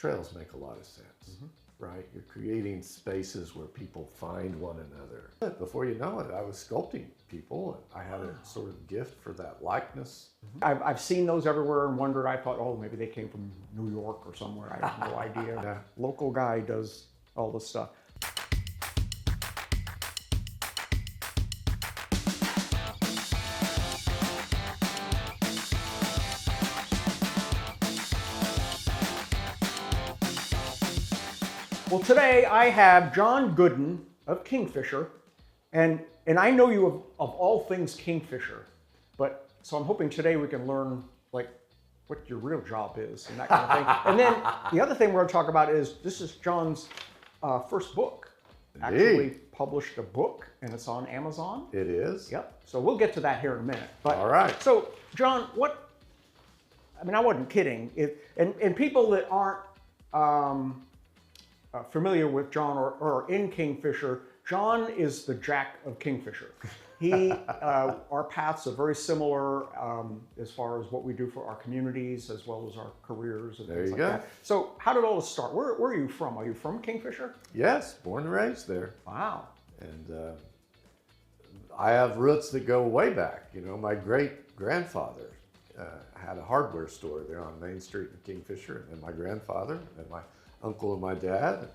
trails make a lot of sense, right? You're creating spaces where people find one another. Before you know it, I was sculpting people, and I had a sort of gift for that likeness. I've seen those everywhere and wondered, I thought, oh, maybe they came from New York or somewhere. I have no idea. Yeah. Local guy does all this stuff. Well, today I have John Gooden of Kingfisher, and I know you of all things Kingfisher, but so I'm hoping today we can learn like what your real job is and that kind of thing. And then the other thing we're going to talk about is this is John's first book. Actually published a book, and it's on Amazon. It is. Yep. So we'll get to that here in a minute. But, all right. So John, I mean, I wasn't kidding. And people that aren't familiar with John or in Kingfisher, John is the Jack of Kingfisher. Our paths are very similar as far as what we do for our communities as well as our careers and things like that. So how did all this start? Where are you from? Are you from Kingfisher? Yes, born and raised there. Wow. And I have roots that go way back. You know, my great-grandfather had a hardware store there on Main Street in Kingfisher, and my grandfather and my uncle and my dad.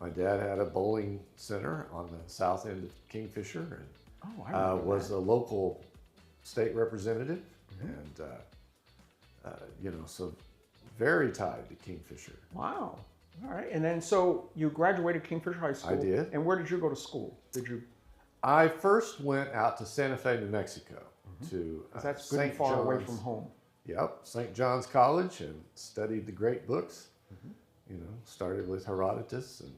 My dad had a bowling center on the south end of Kingfisher, and was a local state representative, and you know, so very tied to Kingfisher. Wow. All right. And then, so you graduated Kingfisher High School. I did. And where did you go to school? Did you? I first went out to Santa Fe, New Mexico, to that's good and far away from home. Yep, St. John's College, and studied the great books. You know, started with Herodotus and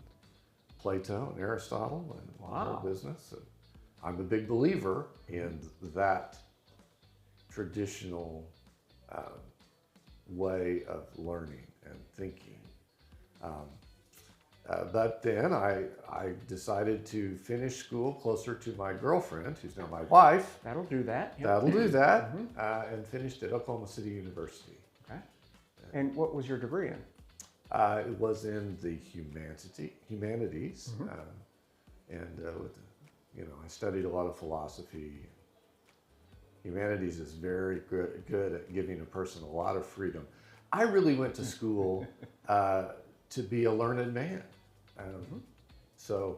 Plato and Aristotle and the whole business. And I'm a big believer in that traditional way of learning and thinking. But then I decided to finish school closer to my girlfriend, who's now my wife. That'll do that. Yep. That'll do that. And finished at Oklahoma City University. Okay. And what was your degree in? It was in the humanities, and you know, I studied a lot of philosophy. Humanities is very good at giving a person a lot of freedom. I really went to school to be a learned man, so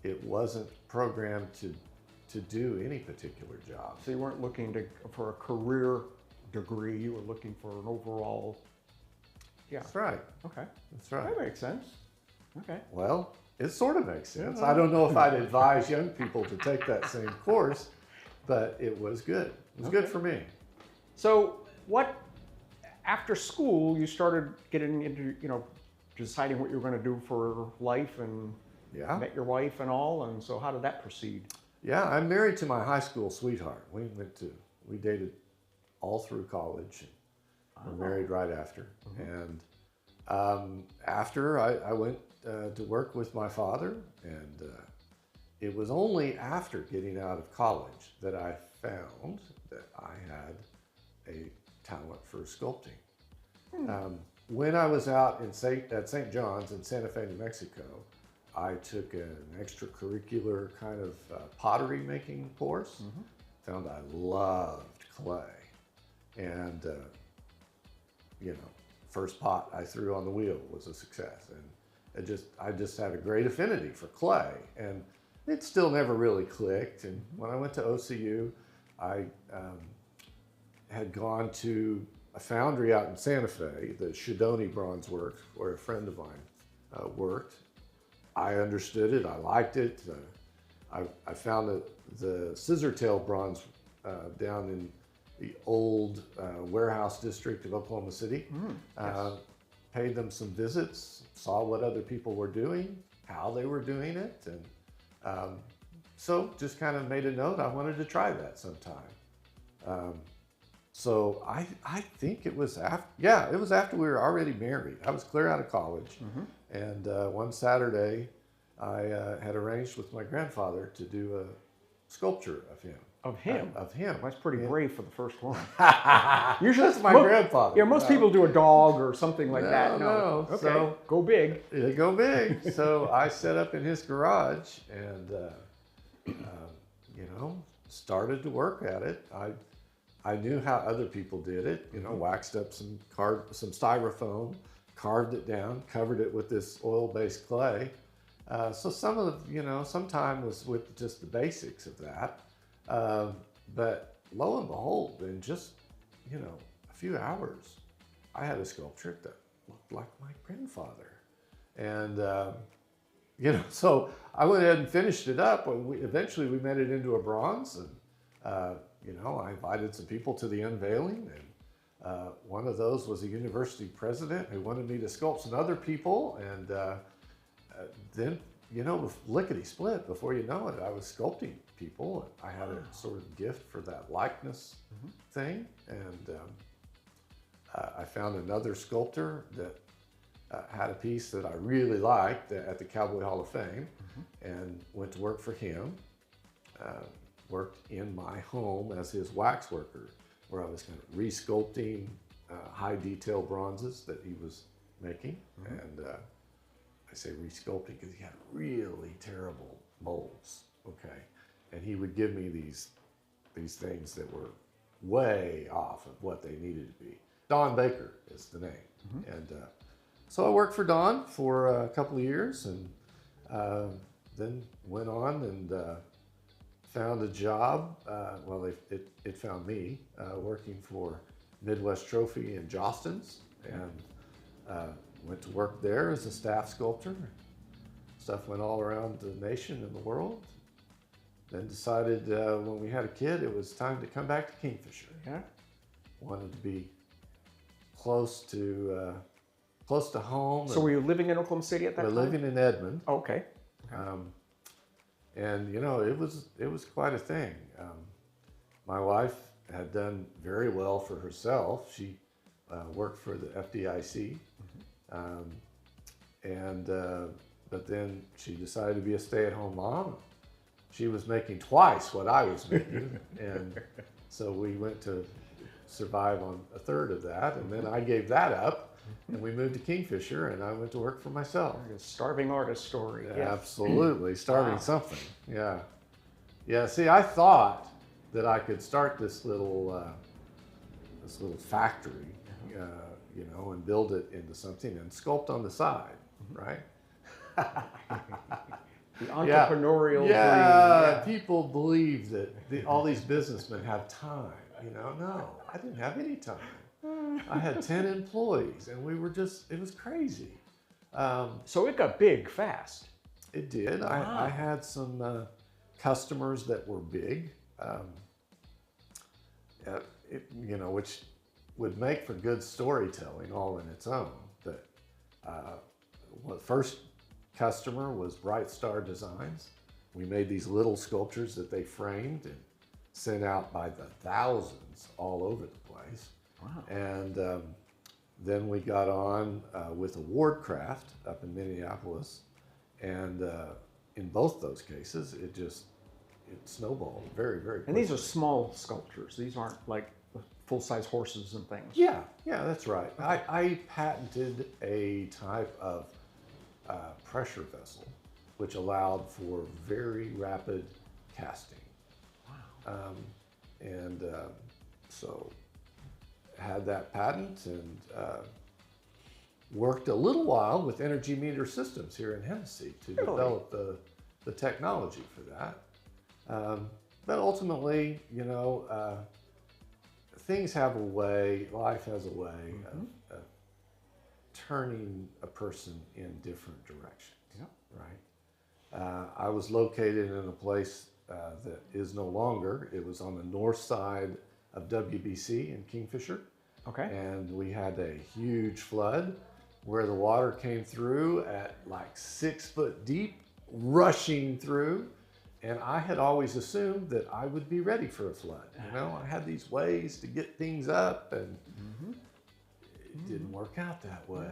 it wasn't programmed to do any particular job. So you weren't looking for a career degree. You were looking for an overall. Yeah. That's right. Okay. That's right. That makes sense. Okay. Well, it sort of makes sense. I don't know if I'd advise young people to take that same course, but it was good. It was good for me. So after school, you started getting into, you know, deciding what you were going to do for life, and met your wife and all, and so how did that proceed? Yeah, I'm married to my high school sweetheart. We dated all through college. We're married right after. And after I went to work with my father, and it was only after getting out of college that I found that I had a talent for sculpting. When I was out at St. John's in Santa Fe, New Mexico, I took an extracurricular kind of pottery making course. Found I loved clay. And you know, first pot I threw on the wheel was a success, and I just had a great affinity for clay, and it still never really clicked. And when I went to OCU, I had gone to a foundry out in Santa Fe, the Shidoni Bronze Works, where a friend of mine worked. I understood it, I liked it. I found the scissor tail bronze down in the old warehouse district of Oklahoma City. Paid them some visits, saw what other people were doing, how they were doing it, and so just kind of made a note. I wanted to try that sometime. So I think it was after, it was after we were already married. I was clear out of college, and one Saturday I had arranged with my grandfather to do a sculpture of him. Of him? Of him. That's pretty Yeah. brave for the first one. Usually that's my grandfather. Yeah, most people do a dog or something like that. No. Okay, So, go big. they go big. So I set up in his garage and, started to work at it. I knew how other people did it. Waxed up some styrofoam, carved it down, covered it with this oil-based clay. So some time was with just the basics of that. But lo and behold, in just, a few hours, I had a sculpture that looked like my grandfather. And, so I went ahead and finished it up. Eventually we made it into a bronze. And, I invited some people to the unveiling. And one of those was a university president who wanted me to sculpt some other people. And then, lickety split, before you know it, I was sculpting people. I had a sort of gift for that likeness thing. And I found another sculptor that had a piece that I really liked at the Cowboy Hall of Fame, and went to work for him. Worked in my home as his wax worker, where I was kind of re-sculpting high detail bronzes that he was making. And I say re-sculpting because he had really terrible molds. Okay, and he would give me these things that were way off of what they needed to be. Don Baker is the name. And so I worked for Don for a couple of years, and then went on and found a job. It found me working for Midwest Trophy in Jostens, and went to work there as a staff sculptor. Stuff went all around the nation and the world. Then decided when we had a kid, it was time to come back to Kingfisher. Yeah. Wanted to be close to home. So were you living in Oklahoma City at that time? Living in Edmond. Okay. And it was quite a thing. My wife had done very well for herself. She worked for the FDIC, but then she decided to be a stay-at-home mom. She was making twice what I was making, and so we went to survive on a third of that, and then I gave that up, and we moved to Kingfisher, and I went to work for myself. A starving artist story. Yeah. Absolutely, starving something. Yeah. See, I thought that I could start this little factory, and build it into something and sculpt on the side, right? The entrepreneurial dream. Yeah, people believe that all these businessmen have time. No, I didn't have any time. I had 10 employees, and it was crazy. So it got big fast. It did. Wow. I had some customers that were big, which would make for good storytelling all in its own. But the first customer was Bright Star Designs. We made these little sculptures that they framed and sent out by the thousands all over the place. Wow. And then we got on with Awardcraft up in Minneapolis, and in both those cases, it snowballed very, very quickly. And these are small sculptures. These aren't like full-size horses and things. Yeah, that's right. I patented a type of pressure vessel, which allowed for very rapid casting. Wow. So had that patent, and worked a little while with Energy Meter Systems here in Hennessy to develop the technology for that. But ultimately, things have a way, life has a way of turning a person in different directions. Yep. Right? I was located in a place that is no longer. It was on the north side of WBC in Kingfisher. Okay. And we had a huge flood where the water came through at like 6 foot deep, rushing through. And I had always assumed that I would be ready for a flood. I had these ways to get things up, and it didn't work out that way.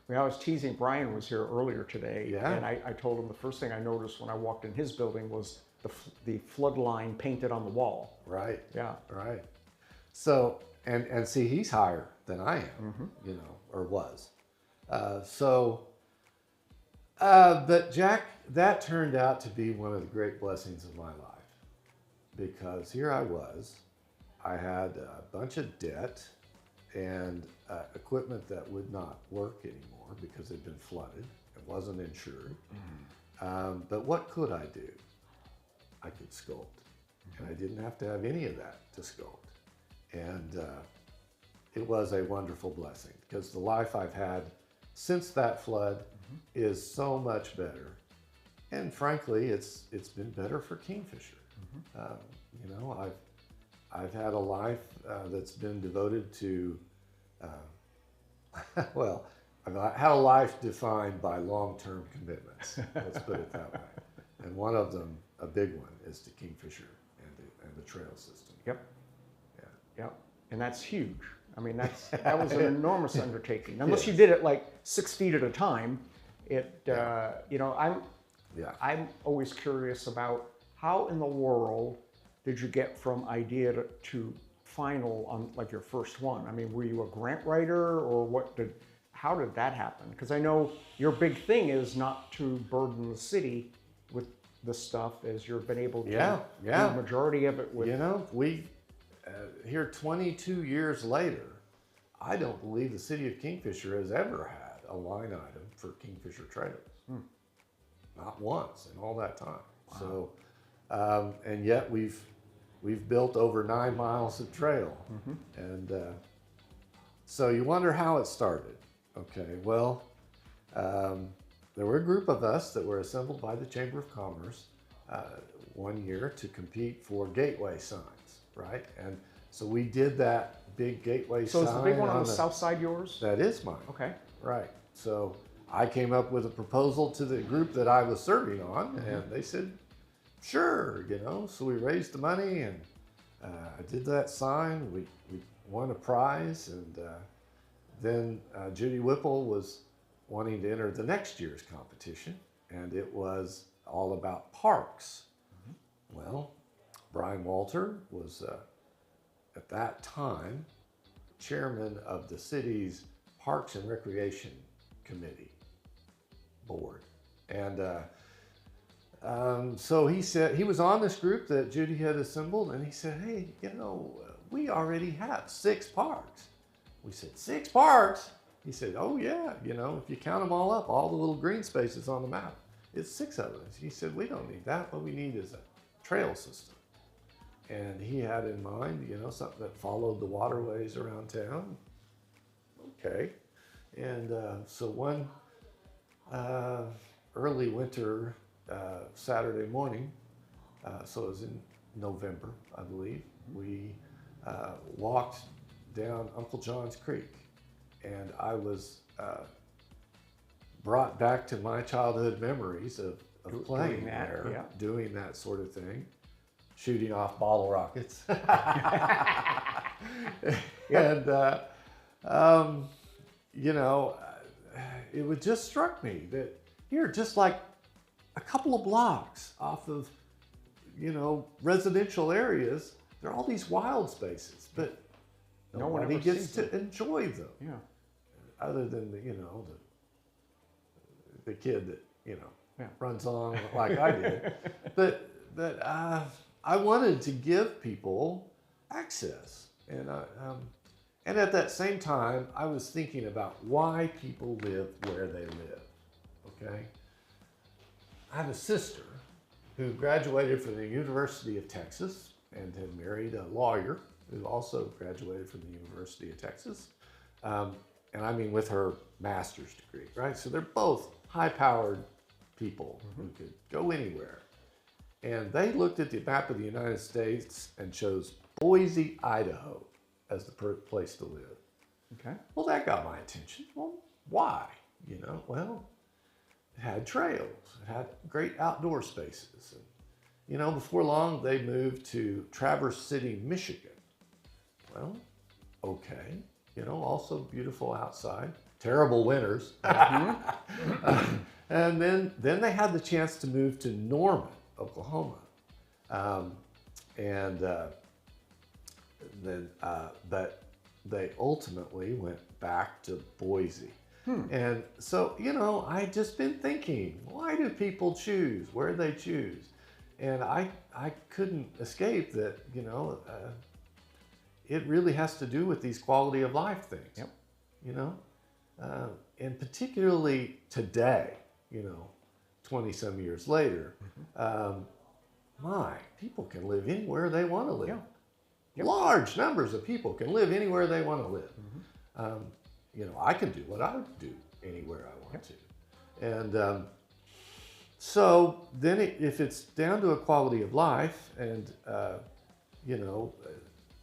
And I was teasing, Brian was here earlier today, Yeah. and I told him the first thing I noticed when I walked in his building was the flood line painted on the wall. Right. Yeah. Right. So, and see, he's higher than I am, you know, or was. But Jack, that turned out to be one of the great blessings of my life, because here I was, I had a bunch of debt and equipment that would not work anymore because it had been flooded. It wasn't insured. But what could I do? I could sculpt. And I didn't have to have any of that to sculpt. And it was a wonderful blessing, because the life I've had since that flood is so much better. And frankly, it's been better for Kingfisher. You know, I've had a life that's been devoted to, well, I've had a life defined by long-term commitments. Let's put it that way. And one of them, a big one, is to Kingfisher and the trail system. Yep. Yeah. Yep. And that's huge. I mean, that was an enormous undertaking. Unless Yes. you did it like 6 feet at a time, you know, I'm always curious about how in the world did you get from idea to final on like your first one? I mean, were you a grant writer, or how did that happen? Because I know your big thing is not to burden the city with the stuff, as you've been able to do the majority of it with. You know, here 22 years later, I don't believe the city of Kingfisher has ever had a line item for Kingfisher trails. Not once in all that time. Wow. So, and yet we've built over 9 miles of trail. And so you wonder how it started. Okay, well, there were a group of us that were assembled by the Chamber of Commerce one year to compete for gateway signs, right? And so we did that big gateway sign. So is the big one on the south side yours? That is mine. Okay. Right. So I came up with a proposal to the group that I was serving on, and they said, sure, you know. So we raised the money, and I did that sign. We won a prize, and then Judy Whipple was wanting to enter the next year's competition, and it was all about parks. Well, Brian Walter was at that time chairman of the city's Parks and Recreation Committee board, and so he said, he was on this group that Judy had assembled, and he said, hey, you know, we already have 6 parks. We said, 6 parks? He said, oh yeah, you know, if you count them all up, all the little green spaces on the map, it's 6 of them. He said, we don't need that. What we need is a trail system. And he had in mind, you know, something that followed the waterways around town. Okay. And so one early winter Saturday morning, so it was in November, I believe, we walked down Uncle John's Creek, and I was brought back to my childhood memories of playing there, doing that sort of thing, shooting off bottle rockets. And, you know, it would just struck me that here, just like a couple of blocks off of, you know, residential areas, there are all these wild spaces, but nobody gets to enjoy them. Yeah. Other than the, you know, the kid that, you know, runs along like I did. But I wanted to give people access, and at that same time, I was thinking about why people live where they live. Okay. I have a sister who graduated from the University of Texas and had married a lawyer who also graduated from the University of Texas. And I mean with her master's degree, right? So they're both high-powered people who could go anywhere. And they looked at the map of the United States and chose Boise, Idaho as the place to live. Okay. Well, that got my attention. Well, why? You know, well, it had trails. It had great outdoor spaces. And, you know, before long, they moved to Traverse City, Michigan. Well, okay. You know, also beautiful outside. Terrible winters. And then they had the chance to move to Norman, Oklahoma. And then, but they ultimately went back to Boise. And so, I just been thinking, why do people choose where they choose? And I couldn't escape that, it really has to do with these quality of life things. Yep. And particularly today, 20 some years later, people can live anywhere they want to live. Yeah. Yep. Large numbers of people can live anywhere they want to live. I can do what I do anywhere I want to. And so then if it's down to a quality of life and,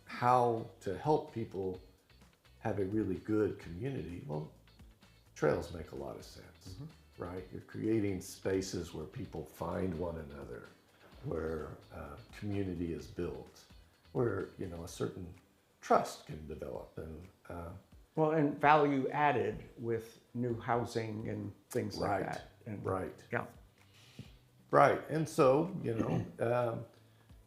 how to help people have a really good community, well, trails make a lot of sense, right? You're creating spaces where people find one another, where community is built, where, a certain trust can develop. And and value added with new housing and things like Right. that. And, Right. Yeah. Right. And so,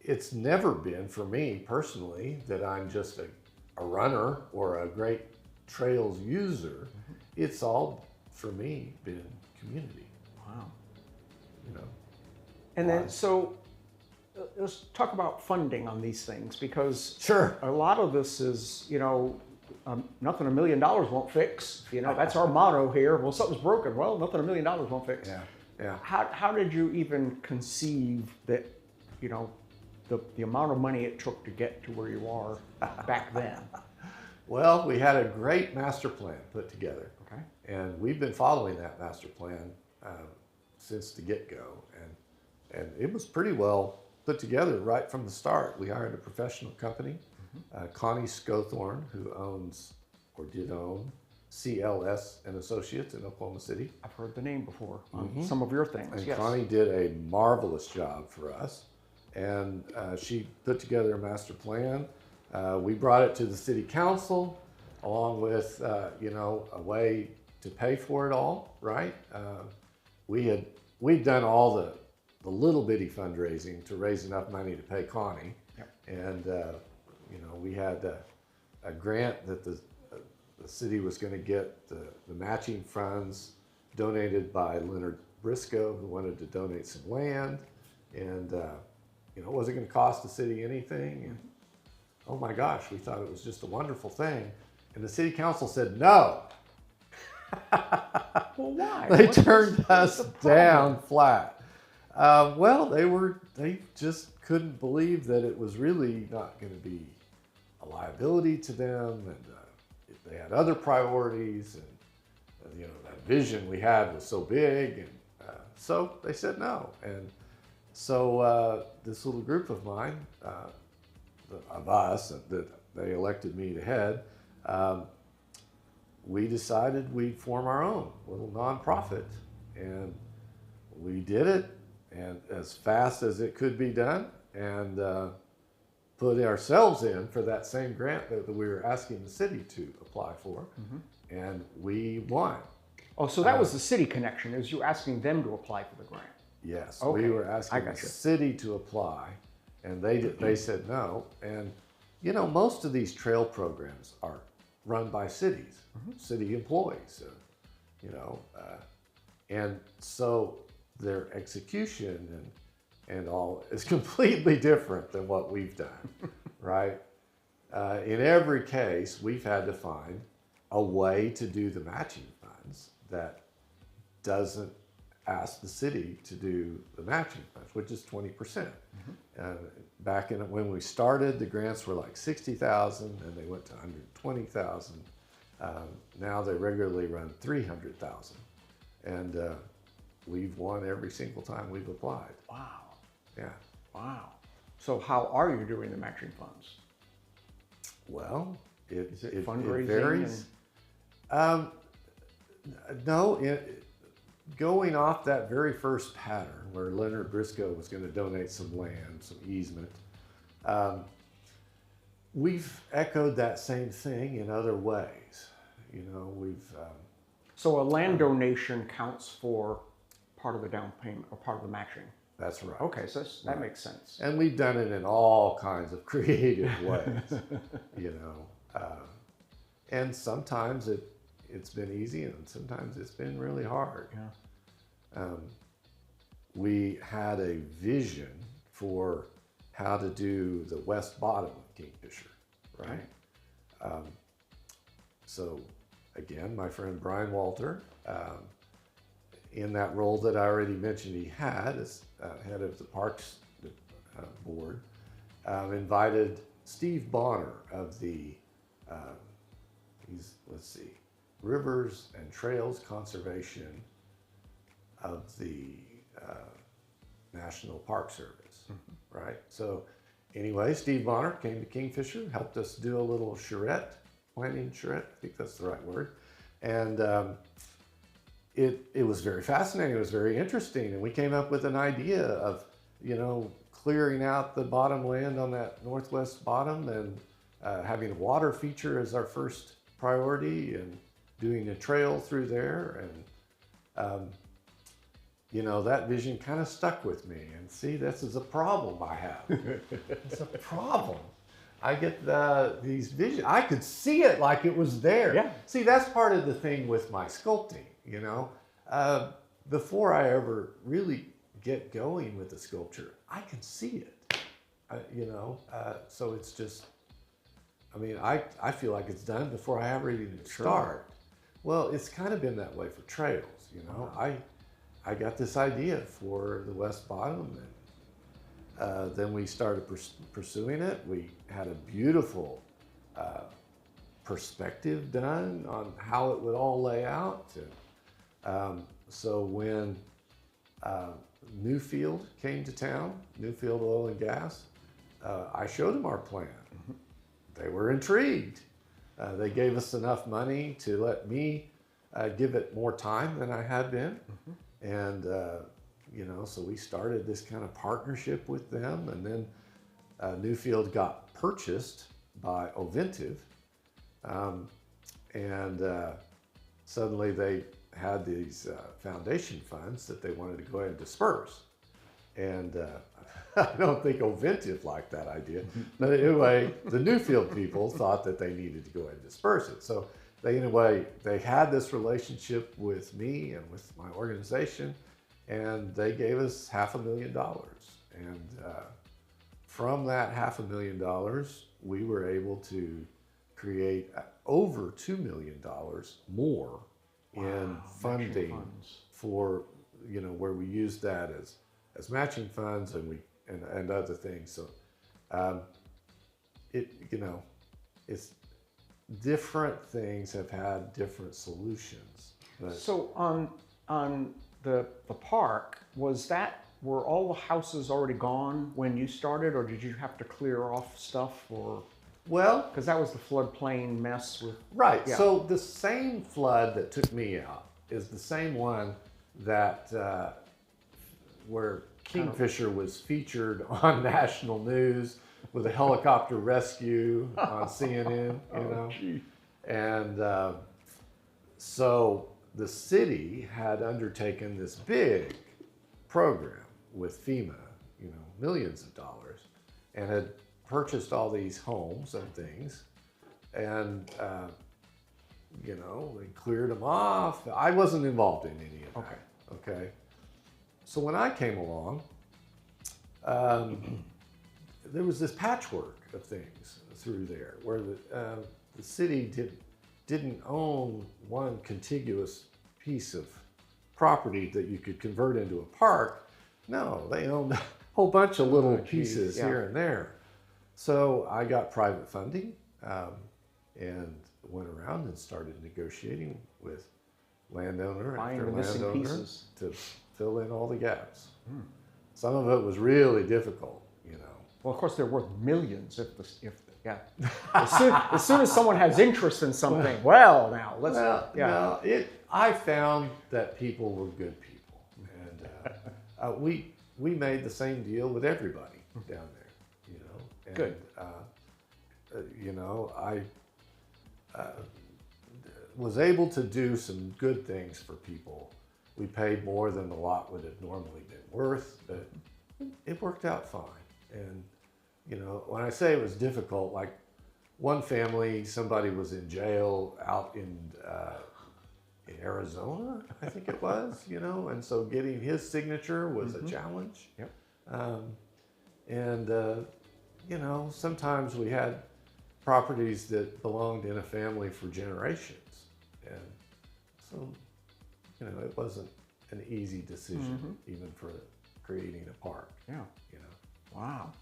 it's never been for me personally that I'm just a runner or a great trails user. It's all for me been community, Wow. you know. And then, so let's talk about funding on these things, because Sure. a lot of this is, nothing $1 million won't fix. That's our motto here. Well, something's broken. Well, nothing $1 million won't fix. Yeah. Yeah. How did you even conceive that, the amount of money it took to get to where you are back then? Well, we had a great master plan put together. Okay. And we've been following that master plan since the get-go. And it was pretty well put together right from the start. We hired a professional company, Connie Scothorn, who owns, or did own, CLS and Associates in Oklahoma City. I've heard the name before on some of your things. And Yes. Connie did a marvelous job for us. And she put together a master plan. We brought it to the city council along with, a way to pay for it all, right? We'd done all the little bitty fundraising to raise enough money to pay Connie. Yep. And, we had a grant that the city was going to get the matching funds donated by Leonard Briscoe, who wanted to donate some land. And, it wasn't going to cost the city anything. And, oh my gosh, we thought it was just a wonderful thing. And the city council said no. Well, why? They What's turned us the problem? down flat. Well, they just couldn't believe that it was really not going to be a liability to them, and they had other priorities, and that vision we had was so big, and so they said no. And so this little group of mine, of us, that they elected me to head, we decided we'd form our own little nonprofit, and we did it, and as fast as it could be done, and put ourselves in for that same grant that we were asking the city to apply for, and we won. Oh, so that was the city connection, is you asking them to apply for the grant? Yes, Okay. we were asking the gotcha. city to apply, and they said no. And most of these trail programs are run by cities, city employees, and so their execution and all is completely different than what we've done, right? In every case, we've had to find a way to do the matching funds that doesn't ask the city to do the matching funds, which is 20%. Back when we started, the grants were like $60,000, and they went to $120,000. Now they regularly run $300,000, and we've won every single time we've applied. Wow. Yeah. Wow. So how are you doing the matching funds? Well, Is it it fundraising varies. No, going off that very first pattern where Leonard Briscoe was going to donate some land, some easement, we've echoed that same thing in other ways. So a land donation counts for part of the down payment or part of the matching? That's right. Okay, so that makes sense. And we've done it in all kinds of creative ways, you know. And sometimes it's been easy, and sometimes it's been really hard. Yeah. We had a vision for how to do the west bottom of Kingfisher, right? So again, my friend Brian Walter, in that role that I already mentioned he had as head of the Parks Board, invited Steve Bonner of the, Rivers and Trails Conservation of the National Park Service, right? So anyway, Steve Bonner came to Kingfisher, helped us do a little planting charrette, I think that's the right word. And it was very fascinating, it was very interesting. And we came up with an idea of, you know, clearing out the bottom land on that northwest bottom and having a water feature as our first priority and doing a trail through there. And, you know, that vision kind of stuck with me. And see, this is a problem I have. It's a problem. I get these visions. I could see it like it was there. Yeah. See, that's part of the thing with my sculpting, you know. Before I ever really get going with the sculpture, I can see it, you know. So it's just, I mean, I feel like it's done before I ever even start. Well, it's kind of been that way for trails, you know. I got this idea for the west bottom, and then we started pursuing it. We had a beautiful perspective done on how it would all lay out. And, so when Newfield came to town, Newfield Oil and Gas, I showed them our plan. They were intrigued. They gave us enough money to let me give it more time than I had been. And, you know, so we started this kind of partnership with them. And then Newfield got purchased by Oventive. And suddenly they had these foundation funds that they wanted to go ahead and disperse. And I don't think Oventive liked that idea. But anyway, the Newfield people thought that they needed to go ahead and disperse it. So they had this relationship with me and with my organization, and they gave us $500,000. And from that $500,000, we were able to create over $2 million more in funding for, you know, where we used that as matching funds and other things. So you know, it's different things have had different solutions. But So on the park, were all the houses already gone when you started, or did you have to clear off stuff, or? Well, Because that was the floodplain mess with. right. Yeah. So the same flood that took me out is the same one that where Kingfisher was featured on national news with a helicopter rescue on CNN, you know. And so the city had undertaken this big program with FEMA, you know, millions of dollars, and had purchased all these homes and things, and you know, they cleared them off. I wasn't involved in any of that. Okay. So when I came along, there was this patchwork of things through there, where the city didn't own one contiguous piece of property that you could convert into a park. No, they owned a whole bunch of little pieces here and there. So I got private funding and went around and started negotiating with landowner after landowner to fill in all the gaps. Some of it was really difficult, you know. Well, of course, they're worth millions as soon as someone has interest in something. Well, now let's. No, I found that people were good people, and we made the same deal with everybody down there, you know. And, good. You know, I was able to do some good things for people we paid more than the lot would have normally been worth, but it worked out fine. And, you know, when I say it was difficult, like one family, somebody was in jail out in Arizona, I think it was, you know, and so getting his signature was a challenge. Yep. You know, sometimes we had properties that belonged in a family for generations. And so, you know, it wasn't an easy decision even for creating a park. Yeah. You know. Wow.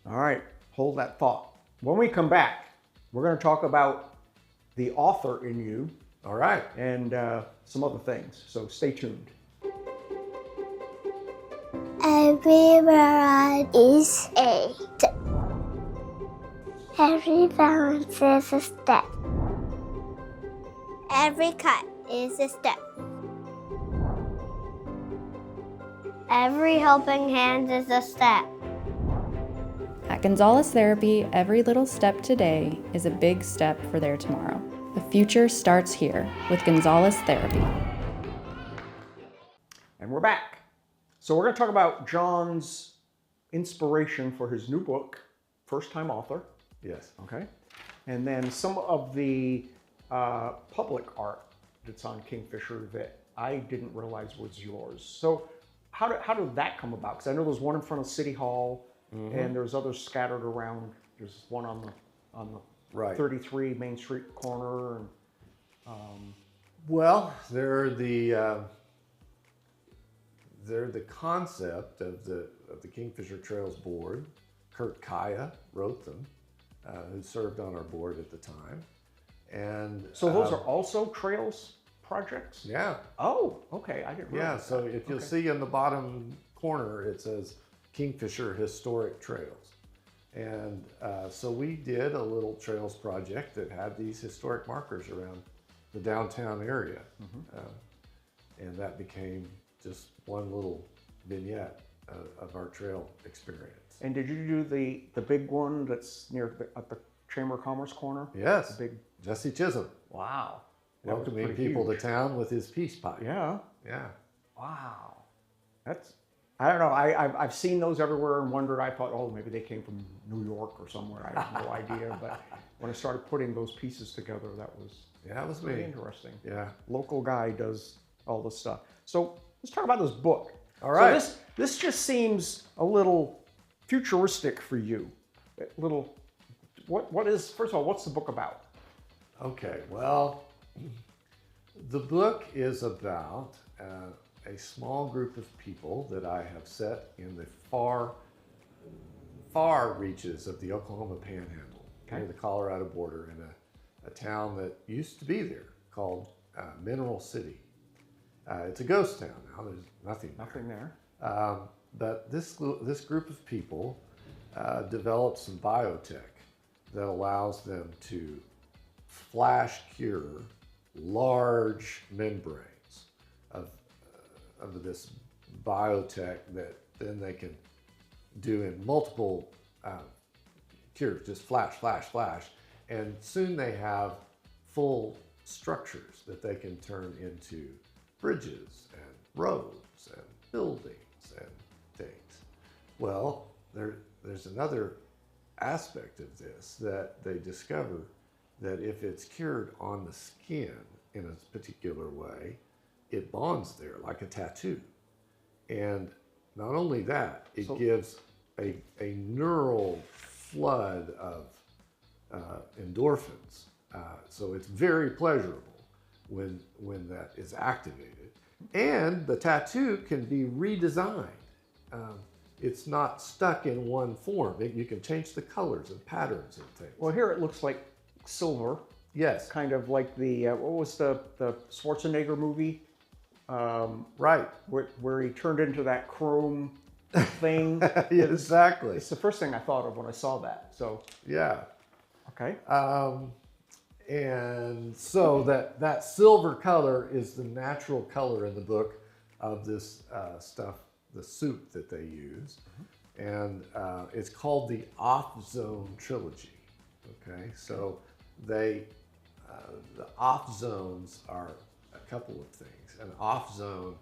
All right, hold that thought. When we come back, we're going to talk about the author in you. All right. And some other things. So stay tuned. Every rod is a step. Every balance is a step. Every cut is a step. Every helping hand is a step. At Gonzalez Therapy, every little step today is a big step for their tomorrow. The future starts here with Gonzalez Therapy. And we're back. So we're going to talk about John's inspiration for his new book, first-time author. Yes. Okay. And then some of the public art that's on Kingfisher that I didn't realize was yours. So how did that come about? Because I know there's one in front of City Hall, and there's others scattered around. There's one on the Right. 33 Main Street corner. And Well, they're the concept of the Kingfisher Trails board. Kurt Kaya wrote them, who served on our board at the time. And so those are also trails projects? yeah. Oh, okay. I didn't Yeah, realize so that. if you'll Okay. see in the bottom corner, it says Kingfisher Historic Trails. And so we did a little trails project that had these historic markers around the downtown area. And that became just one little vignette of our trail experience. And did you do the big one that's near at the Chamber of Commerce corner? Yes, The big. Jesse Chisholm, Wow. That was welcoming pretty people huge. to town with his peace pipe. Yeah. Yeah. Wow. That's. I don't know. I've seen those everywhere and wondered. I thought, oh, maybe they came from New York or somewhere. I have no idea. But when I started putting those pieces together, that was Yeah, it was pretty me. interesting. Yeah. Local guy does all this stuff. So let's talk about this book. All right. So this just seems a little futuristic for you. A little. What is, first of all, what's the book about? Okay, well, the book is about a small group of people that I have set in the far reaches of the Oklahoma Panhandle, near the Colorado border, in a town that used to be there called Mineral City. It's a ghost town now. There's nothing there. Nothing there. But this group of people developed some biotech that allows them to flash cure large membranes of this biotech that then they can do in multiple cures, just flash, flash, flash. And soon they have full structures that they can turn into bridges and roads and buildings and things. Well, there's another aspect of this that they discover, that if it's cured on the skin in a particular way, it bonds there like a tattoo. And not only that, it gives a neural flood of endorphins. So it's very pleasurable when that is activated. And the tattoo can be redesigned. It's not stuck in one form. You can change the colors and patterns and things. Well, here it looks like silver, Yes, kind of like the what was the Schwarzenegger movie? right. Where he turned into that chrome thing. Yeah, exactly. It's the first thing I thought of when I saw that. So Yeah. okay. And so that silver color is the natural color in the book of this stuff, the soup that they use. And it's called the Off-Zone Trilogy. Okay, so the off zones are couple of things. An off zone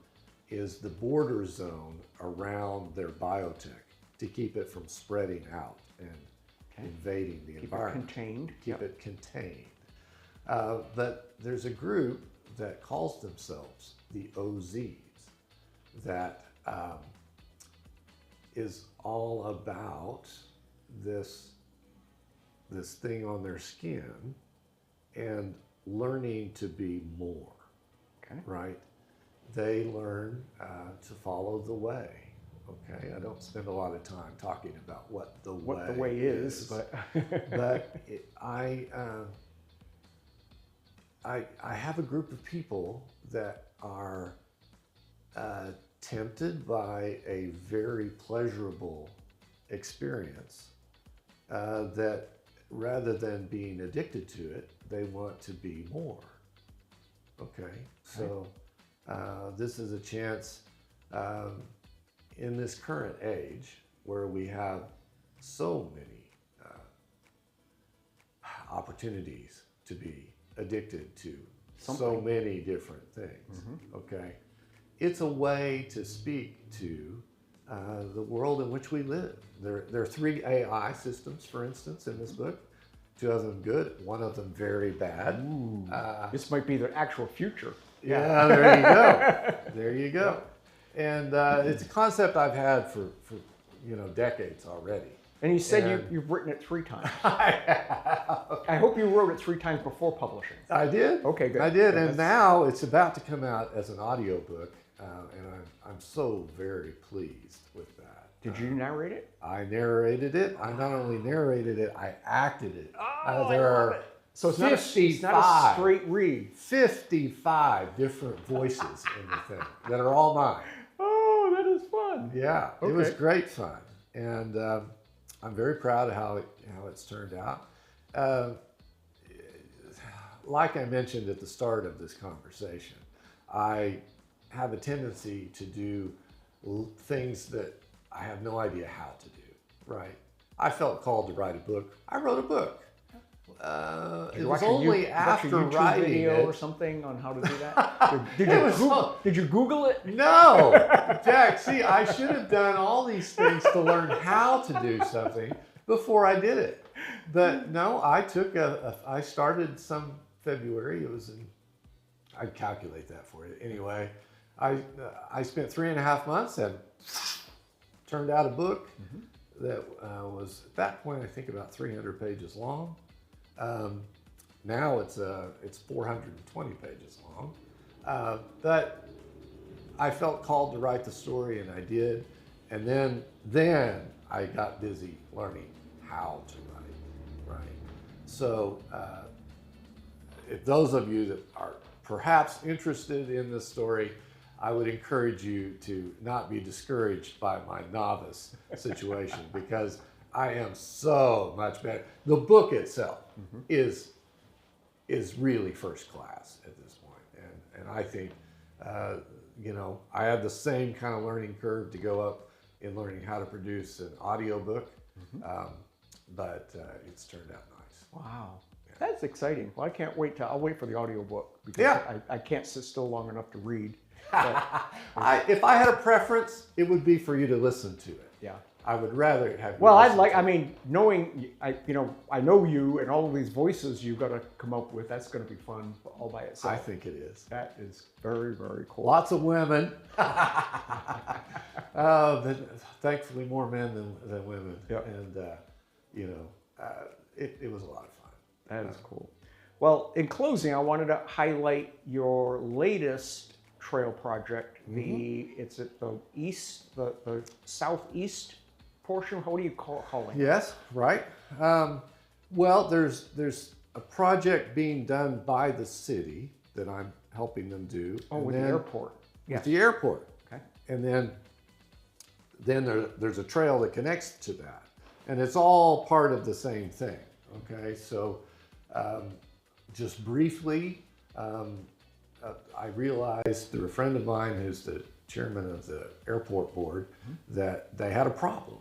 is the border zone around their biotech to keep it from spreading out and invading the environment. Keep it contained. But there's a group that calls themselves the OZs that is all about this thing on their skin and learning to be more, right? They learn to follow the way, okay? I don't spend a lot of time talking about what the way is, but I have a group of people that are tempted by a very pleasurable experience that rather than being addicted to it, they want to be more. Okay, so this is a chance in this current age where we have so many opportunities to be addicted to so many different things. Okay, it's a way to speak to the world in which we live. There are 3 AI systems, for instance, in this book. 2 of them good, 1 of them very bad. This might be the actual future. Yeah, there you go. There you go. And it's a concept I've had for decades already. And you said you've written it 3 times. I hope you wrote it 3 times before publishing. I did. Okay, good. I did, and now it's about to come out as an audiobook, and I'm so very pleased with that. Did you narrate it? I narrated it. I not only narrated it, I acted it. Oh, There are so it's not a straight read. 55 different voices in the thing that are all mine. Oh, that is fun. Yeah, it was great fun, and I'm very proud of how it's turned out. Like I mentioned at the start of this conversation, I have a tendency to do things that I have no idea how to do, right? I felt called to write a book. I wrote a book. It was only after writing video it. Or something on how to do that? Did you Google it? No, Jack, see, I should have done all these things to learn how to do something before I did it. But no, I started some February. It was I'd calculate that for you. Anyway, I spent 3.5 months and turned out a book that was at that point I think about 300 pages long. Now it's 420 pages long, but I felt called to write the story, and I did. And then I got busy learning how to write. Right. So if those of you that are perhaps interested in this story, I would encourage you to not be discouraged by my novice situation because I am so much better. The book itself is really first class at this point, and I think I had the same kind of learning curve to go up in learning how to produce an audiobook, but it's turned out nice. Wow. That's exciting. Well, I can't wait I'll wait for the audiobook because I can't sit still long enough to read. If I had a preference, it would be for you to listen to it. Yeah. I would rather have you Well, knowing I know you and all of these voices you've got to come up with, that's going to be fun all by itself. I think it is. That is very, very cool. Lots of women. But thankfully more men than women. Yep. And, it was a lot of fun. That is cool. Well, in closing, I wanted to highlight your latest trail project. It's at the southeast portion. What do you call it? Yes, right. Well, there's a project being done by the city that I'm helping them do. Oh, with the airport. With the airport. Okay. And then there's a trail that connects to that. And it's all part of the same thing. Okay, so just briefly, I realized through a friend of mine who's the chairman of the airport board that they had a problem.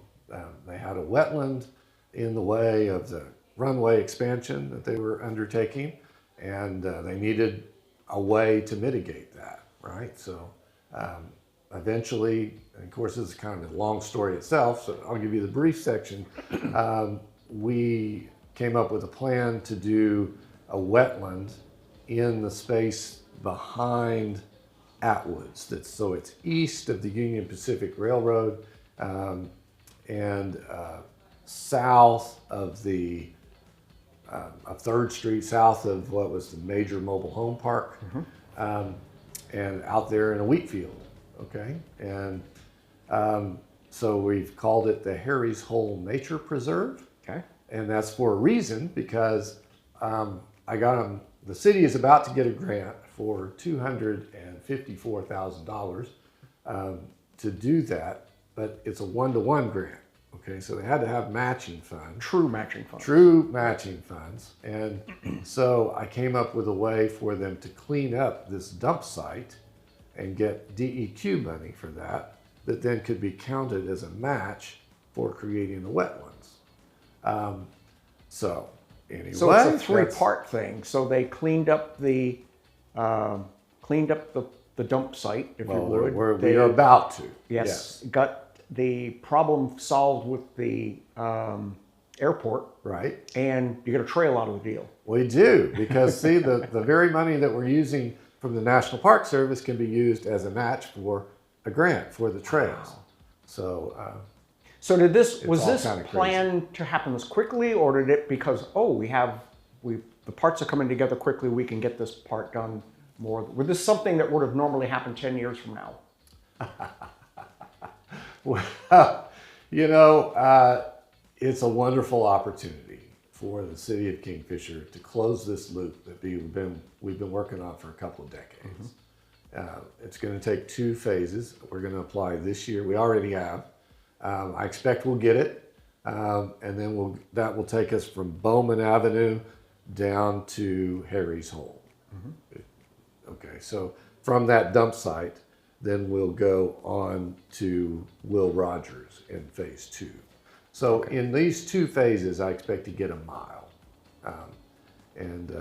They had a wetland in the way of the runway expansion that they were undertaking, and they needed a way to mitigate that, right? So eventually, and of course, this is kind of a long story itself, so I'll give you the brief section. We came up with a plan to do a wetland in the space behind Atwoods. So it's east of the Union Pacific Railroad and south of the of 3rd Street, south of what was the major mobile home park, and out there in a wheat field, okay? And so we've called it the Harry's Hole Nature Preserve. Okay. And that's for a reason, because the city is about to get a grant for $254,000 to do that, but it's a 1-to-1 grant. Okay, so they had to have matching funds. True matching funds. True matching funds. And so I came up with a way for them to clean up this dump site and get DEQ money for that then could be counted as a match for creating the wetlands. So anyway. So it's a three-part thing. So they cleaned up the dump site, if you would. We are about to. Yes. Got the problem solved with the airport. Right. And you get a trail out of the deal. We do, because see, the very money that we're using from the National Park Service can be used as a match for a grant for the trails. Wow. So so was this planned to happen this quickly, or did it because the parts are coming together quickly, we can get this part done more? Was this something that would have normally happened 10 years from now? Well, it's a wonderful opportunity for the city of Kingfisher to close this loop that we've been working on for a couple of decades. It's going to take 2 phases. We're going to apply this year. We already have. I expect we'll get it, and then that will take us from Bowman Avenue down to Harry's Hole. Okay, so from that dump site, then we'll go on to Will Rogers in phase 2. So in these 2 phases, I expect to get a mile, and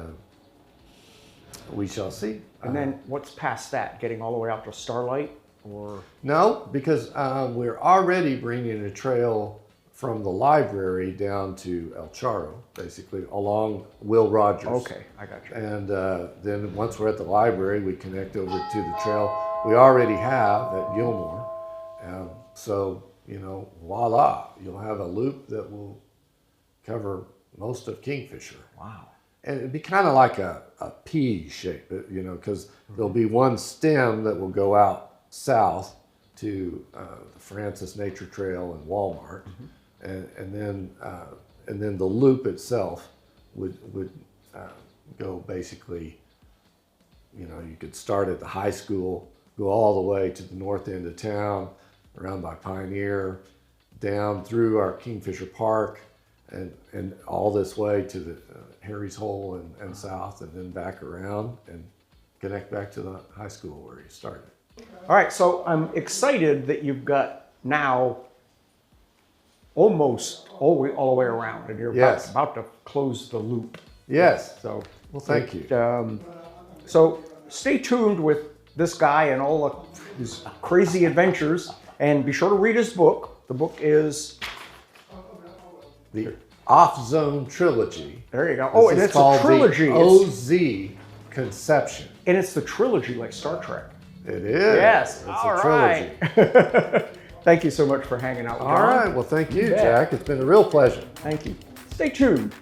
we shall see. And then what's past that? Getting all the way out to Starlight, or? No, because we're already bringing a trail from the library down to El Charro, basically along Will Rogers. Okay, I got you. And then once we're at the library, we connect over to the trail we already have at Gilmore. So, voila, you'll have a loop that will cover most of Kingfisher. Wow. And it'd be kind of like a P shape, because there'll be one stem that will go out south to the Francis Nature Trail and Walmart, and then the loop itself would go basically. You could start at the high school, go all the way to the north end of town, around by Pioneer, down through our Kingfisher Park, and all this way to the Harry's Hole and south, and then back around and connect back to the high school where you started. All right, so I'm excited that you've got now almost all the way around, and you're about to close the loop. Yes. So, well, thank you. So stay tuned with this guy and all of his crazy adventures, and be sure to read his book. The book is the Off-Zone Trilogy. There you go. Oh, and it's a trilogy. OZ Conception. And it's the trilogy like Star Trek. It is. Yes. It's all a trilogy. Right. Thank you so much for hanging out with John. All right. Well, thank you, Jack. It's been a real pleasure. Thank you. Stay tuned.